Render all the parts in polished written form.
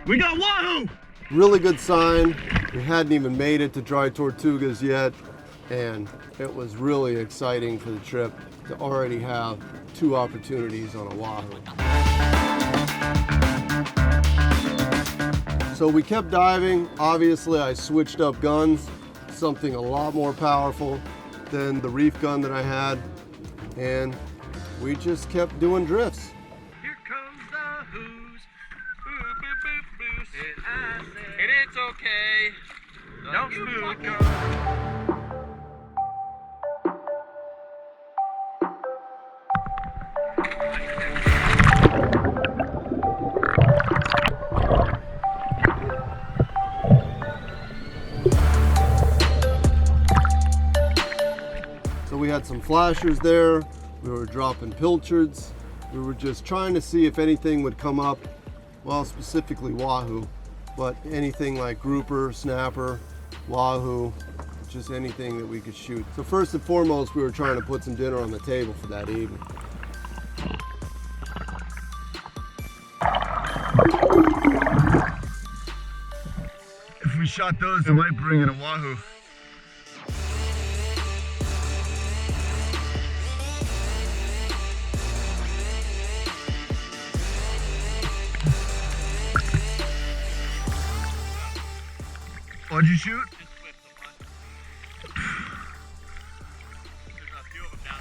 We got Wahoo! Really good sign. We hadn't even made it to Dry Tortugas yet, and it was really exciting for the trip to already have 2 opportunities on a Wahoo. So we kept diving. Obviously, I switched up guns, something a lot more powerful than the reef gun that I had, and we just kept doing drifts. Here comes the who's. Boo, boo, boo, boo. And it's okay. Don't spook. So we had some flashers there, we were dropping pilchards, we were just trying to see if anything would come up, well, specifically Wahoo, but anything like grouper, snapper, Wahoo, just anything that we could shoot. So first and foremost, we were trying to put some dinner on the table for that evening. If we shot those, it might bring in a Wahoo. What'd you shoot? Just whip the butt. There's a few of them down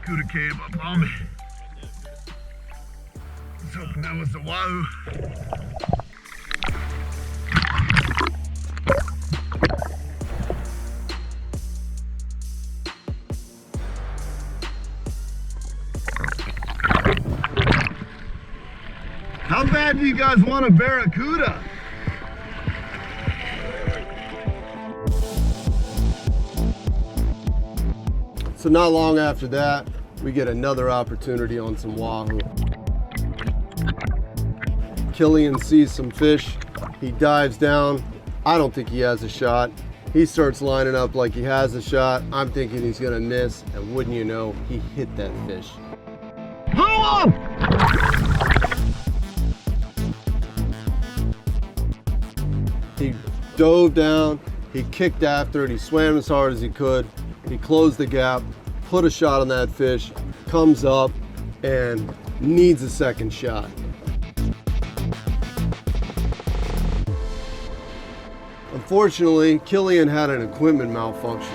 Cuda came up on me. I was hoping that was the Wahoo. How bad do you guys want a barracuda? So not long after that, we get another opportunity on some Wahoo. Killian sees some fish, he dives down. I don't think he has a shot. He starts lining up like he has a shot. I'm thinking he's gonna miss, and wouldn't you know, he hit that fish. Hold on! He dove down, he kicked after it, he swam as hard as he could, he closed the gap, put a shot on that fish, comes up, and needs a second shot. Unfortunately, Killian had an equipment malfunction.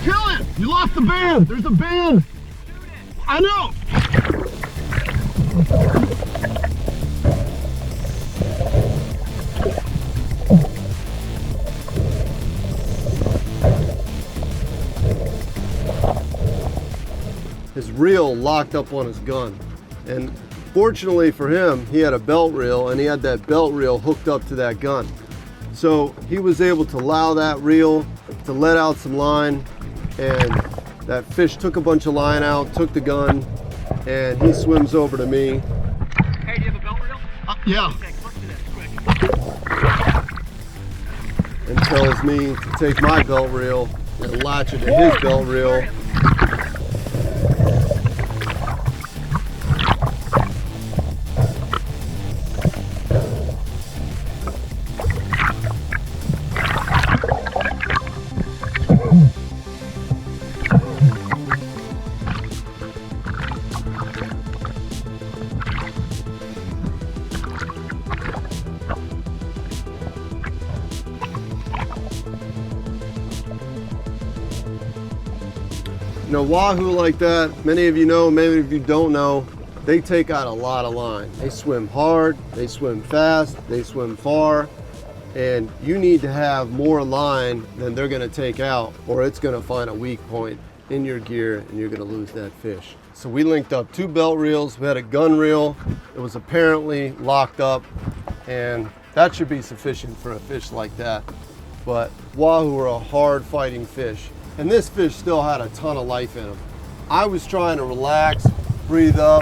Killian, you lost the band! There's a band! I know! His reel locked up on his gun. And fortunately for him, he had a belt reel, and he had that belt reel hooked up to that gun. So he was able to allow that reel to let out some line, and that fish took a bunch of line out, took the gun, and he swims over to me. Hey, do you have a belt reel? Yeah. Okay, come up to this, quick. And tells me to take my belt reel and latch it to his belt reel. You know, wahoo like that, many of you know, many of you don't know, they take out a lot of line. They swim hard, they swim fast, they swim far, and you need to have more line than they're gonna take out, or it's gonna find a weak point in your gear and you're gonna lose that fish. So we linked up 2 belt reels, we had a gun reel, it was apparently locked up, and that should be sufficient for a fish like that. But wahoo are a hard fighting fish. And this fish still had a ton of life in him. I was trying to relax, breathe up.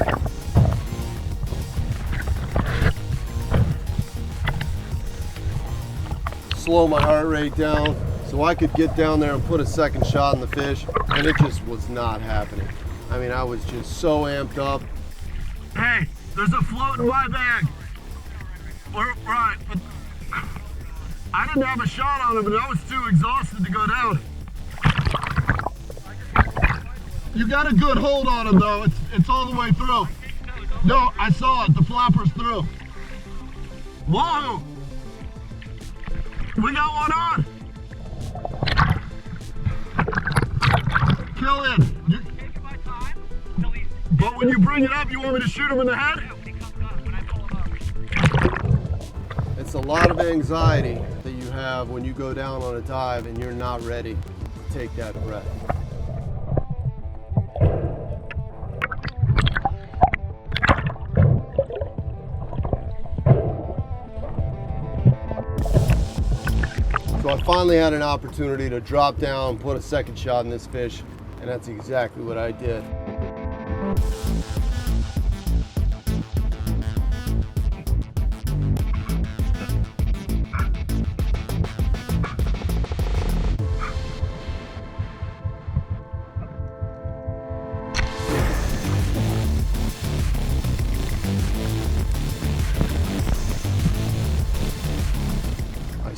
Slow my heart rate down so I could get down there and put a second shot in the fish, and it just was not happening. I mean, I was just so amped up. Hey, there's a float in my bag. Right, but I didn't have a shot on him and I was too exhausted to go down. You got a good hold on him though, it's all the way through. No, I saw it, the flapper's through. Wahoo! We got one on! Killian, but when you bring it up, you want me to shoot him in the head? It's a lot of anxiety that you have when you go down on a dive and you're not ready to take that breath. So I finally had an opportunity to drop down, put a second shot in this fish, and that's exactly what I did.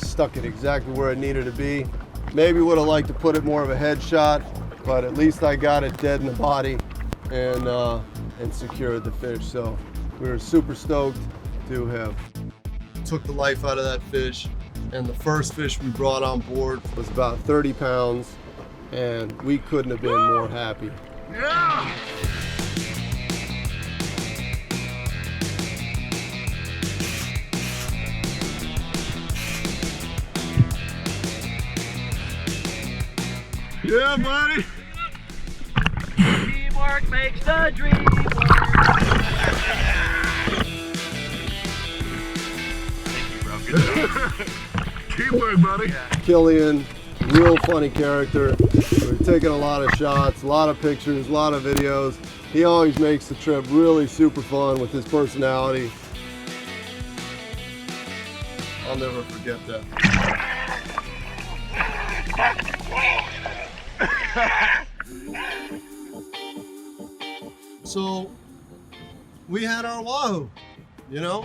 Stuck it exactly where it needed to be. Maybe would have liked to put it more of a head shot, but at least I got it dead in the body and secured the fish. So we were super stoked to have took the life out of that fish. And the first fish we brought on board was about 30 pounds, and we couldn't have been more happy. Yeah! Yeah, buddy. Teamwork makes the dream work. Thank you, bro. Good job. Teamwork, buddy. Yeah. Killian, real funny character. We're taking a lot of shots, a lot of pictures, a lot of videos. He always makes the trip really super fun with his personality. I'll never forget that. So we had our wahoo, you know?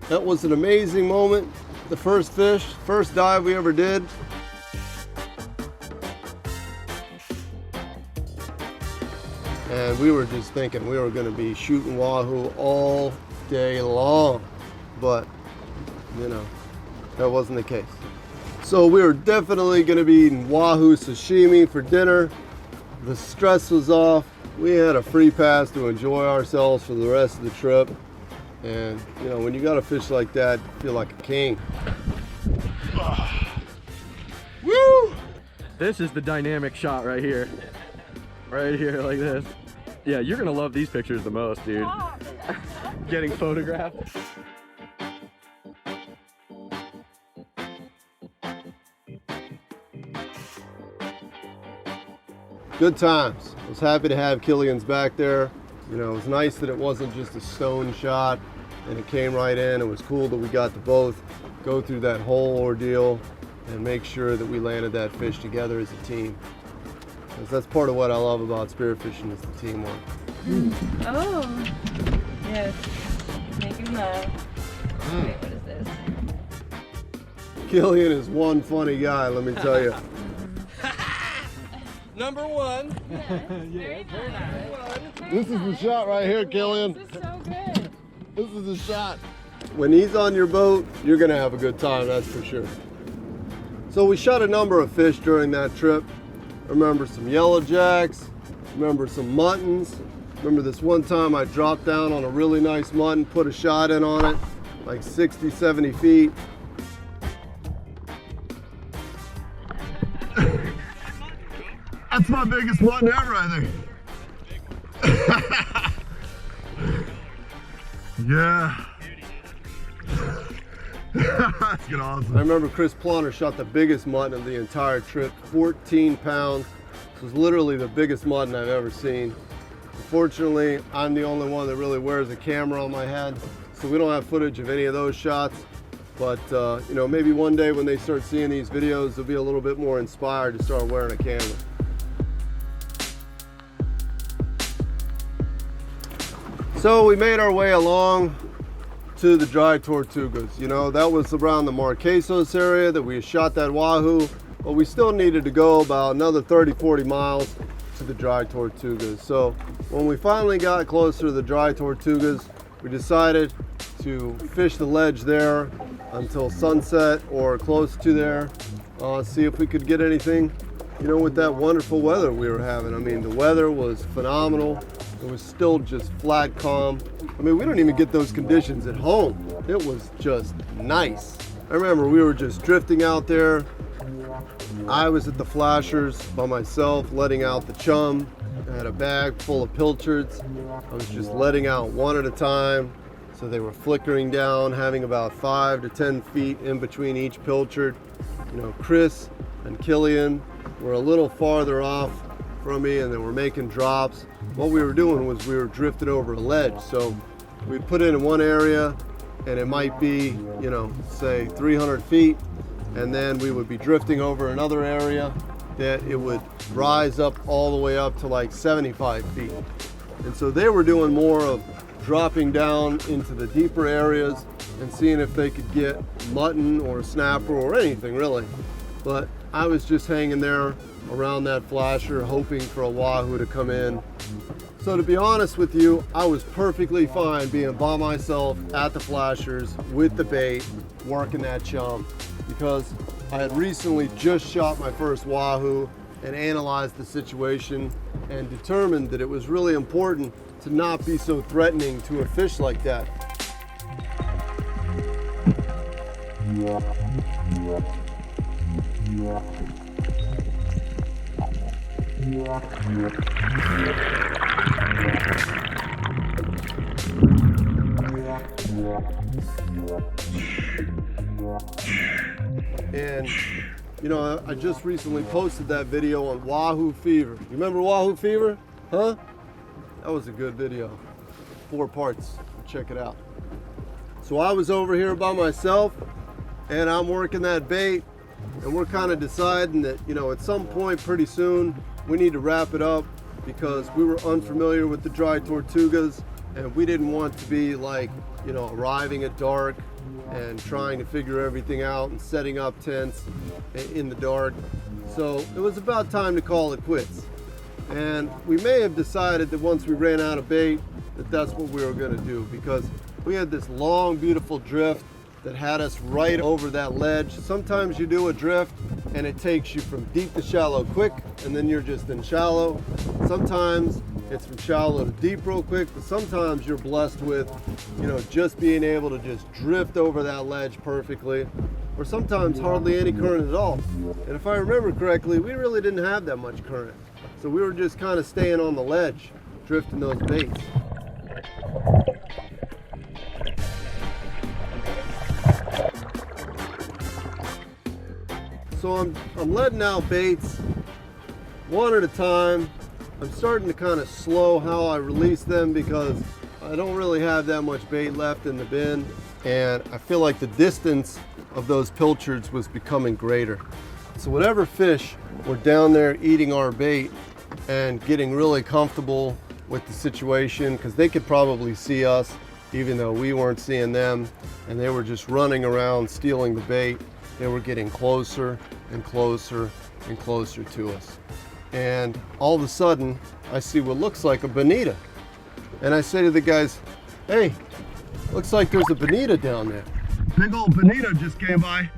That was an amazing moment. The first fish, first dive we ever did. And we were just thinking we were gonna be shooting wahoo all day long, but you know, that wasn't the case. So we were definitely gonna be eating wahoo sashimi for dinner. The stress was off. We had a free pass to enjoy ourselves for the rest of the trip. And you know, when you got a fish like that, you feel like a king. Woo! This is the dynamic shot right here. Right here, like this. Yeah, you're gonna love these pictures the most, dude. Getting photographed. Good times. I was happy to have Killian's back there. You know, it was nice that it wasn't just a stone shot and it came right in. It was cool that we got to both go through that whole ordeal and make sure that we landed that fish together as a team. Because that's part of what I love about spearfishing is the teamwork. Oh, yes. Making love. Wait, what is this? Killian is one funny guy, let me tell you. Number one. Very nice. This is the shot right here, Killian. This is so good. This is the shot. When he's on your boat, you're gonna have a good time, that's for sure. So we shot a number of fish during that trip. I remember some yellowjacks, remember some muttons. Remember this one time I dropped down on a really nice mutton, put a shot in on it, like 60, 70 feet. That's my biggest mutton ever, I think. Yeah. That's good, awesome. I remember Chris Plonner shot the biggest mutton of the entire trip, 14 pounds. This was literally the biggest mutton I've ever seen. Unfortunately, I'm the only one that really wears a camera on my head, so we don't have footage of any of those shots. But you know, maybe one day when they start seeing these videos, they'll be a little bit more inspired to start wearing a camera. So we made our way along to the Dry Tortugas. You know, that was around the Marquesos area that we shot that Wahoo, but we still needed to go about another 30-40 miles to the Dry Tortugas. So when we finally got closer to the Dry Tortugas, we decided to fish the ledge there until sunset or close to there, see if we could get anything, you know, with that wonderful weather we were having. I mean, the weather was phenomenal. It was still just flat calm. I mean, we don't even get those conditions at home. It was just nice. I remember we were just drifting out there. I was at the flashers by myself, letting out the chum. I had a bag full of pilchards. I was just letting out one at a time. So they were flickering down, having about 5 to 10 feet in between each pilchard. You know, Chris and Killian were a little farther off from me and they were making drops. What we were doing was we were drifting over a ledge. So we'd put in one area and it might be, you know, say 300 feet. And then we would be drifting over another area that it would rise up all the way up to like 75 feet. And so they were doing more of dropping down into the deeper areas and seeing if they could get mutton or a snapper or anything really. But I was just hanging there around that flasher hoping for a Wahoo to come in. So to be honest with you, I was perfectly fine being by myself at the flashers with the bait, working that chum, because I had recently just shot my first Wahoo and analyzed the situation and determined that it was really important to not be so threatening to a fish like that. And you know, I just recently posted that video on Wahoo Fever. You remember Wahoo Fever? Huh? That was a good video. 4 parts. Check it out. So I was over here by myself and I'm working that bait and we're kind of deciding that, you know, at some point pretty soon we need to wrap it up because we were unfamiliar with the Dry Tortugas and we didn't want to be like, you know, arriving at dark and trying to figure everything out and setting up tents in the dark. So it was about time to call it quits. And we may have decided that once we ran out of bait that that's what we were going to do, because we had this long beautiful drift that had us right over that ledge. Sometimes you do a drift and it takes you from deep to shallow quick and then you're just in shallow. Sometimes it's from shallow to deep real quick, but sometimes you're blessed with, you know, just being able to just drift over that ledge perfectly, or sometimes hardly any current at all. And if I remember correctly, we really didn't have that much current. So we were just kind of staying on the ledge, drifting those baits. So I'm letting out baits one at a time. I'm starting to kind of slow how I release them because I don't really have that much bait left in the bin. And I feel like the distance of those pilchards was becoming greater. So whatever fish were down there eating our bait and getting really comfortable with the situation, because they could probably see us even though we weren't seeing them, and they were just running around stealing the bait. They were getting closer and closer and closer to us. And all of a sudden, I see what looks like a bonita. And I say to the guys, hey, looks like there's a bonita down there. Big old bonita just came by.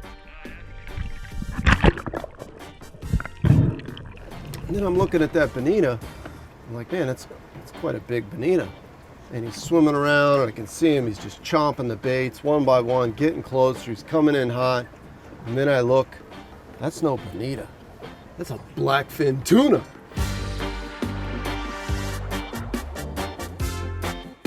And then I'm looking at that bonita. I'm like, man, that's quite a big bonita. And he's swimming around, and I can see him. He's just chomping the baits one by one, getting closer. He's coming in hot. And then I look, that's no bonita. That's a blackfin tuna.